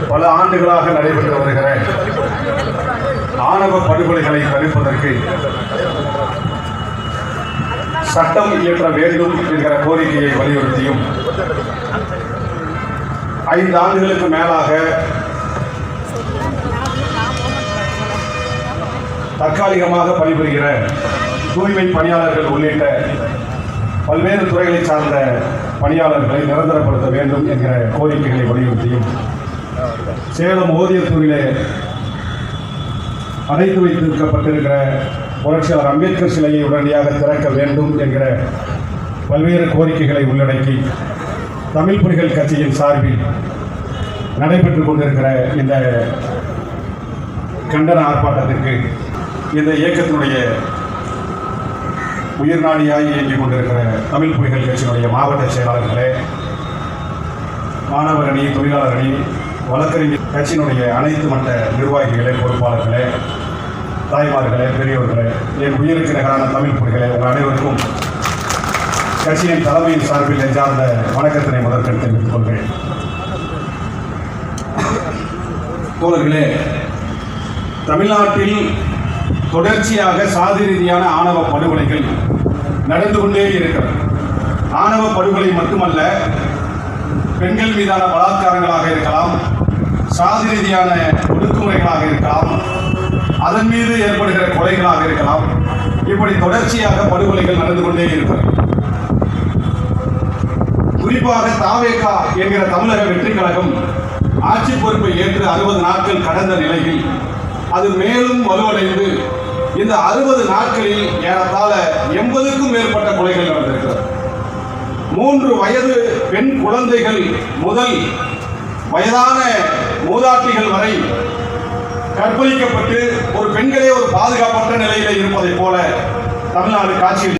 பல ஆண்டுகளாக நடைபெற்று வருகிற ஆணவ படுகொலைகளை தடுப்பதற்கு சட்டம் இயற்ற வேண்டும் என்கிற கோரிக்கையை வலியுறுத்தியும் 5 ஆண்டுகளுக்கு மேலாக தற்காலிகமாக பணிபுரிகிற தூய்மை பணியாளர்கள் உள்ளிட்ட பல்வேறு துறைகளை சார்ந்த பணியாளர்களை நிரந்தரப்படுத்த வேண்டும் என்கிற கோரிக்கைகளை வலியுறுத்தியும் சேலம் ஓதியத்தூரிலே அடைத்து வைத்திருக்கப்பட்டிருக்கிற புரட்சியாளர் அம்பேத்கர் சிலையை உடனடியாக திறக்க வேண்டும் என்கிற பல்வேறு கோரிக்கைகளை உள்ளடக்கி தமிழ் புலிகள் கட்சியின் சார்பில் நடைபெற்றுக் கொண்டிருக்கிற இந்த கண்டன ஆர்ப்பாட்டத்திற்கு இந்த இயக்கத்தினுடைய உயிர்நாடியாய் இயங்கிக் கொண்டிருக்கிற தமிழ் புலிகள் கட்சியினுடைய மாவட்ட செயலாளர்களே, மாணவர் அணி, தொழிலாளர் அணி, வழக்கறிஞர் கட்சியினுடைய அனைத்து மட்ட நிர்வாகிகளே, பொறுப்பாளர்களே, தாய்மார்களே, பெரியவர்களே, என் உயிருக்கு நிகரான தமிழ் புலிகளே, உங்கள் அனைவருக்கும் கட்சியின் தலைமையின் சார்பில் நெஞ்சார்ந்த வணக்கத்தினை முதற்கண் தெரிவித்துக் கொள்கிறேன். தோழர்களே, தமிழ்நாட்டில் தொடர்ச்சியாக சாதி ரீதியான ஆணவ படுகொலைகள் நடந்து கொண்டே இருக்கிறது. ஆணவ படுகொலை மட்டுமல்ல, பெண்கள் மீதான பலாத்காரங்களாக இருக்கலாம், சாதி ரீதியான ஒடுக்குமுறைகளாக இருக்கலாம், அதன் மீது ஏற்படுகிற கொலைகளாக இருக்கலாம். இப்படி தொடர்ச்சியாக படுகொலைகள் நடந்து கொண்டே இருக்கிறது. குறிப்பாக தாவேகா என்கிற தமிழக வெற்றிக் கழகம் ஆட்சி பொறுப்பை ஏற்று 60 நாட்கள் கடந்த நிலையில் அது மேலும் வலுவடைந்து இந்த 60 நாட்களில் ஏறத்தாழ 80க்கும் மேற்பட்ட கொலைகள் நடந்திருக்கிறது. 3 வயது பெண் குழந்தைகள் முதல் வயதான மூதாட்டிகள் வரை கற்பழிக்கப்பட்டு ஒரு பெண்களே ஒரு பாதுகாப்பற்ற நிலையில் இருப்பதை போல தமிழ்நாடு காட்சியில்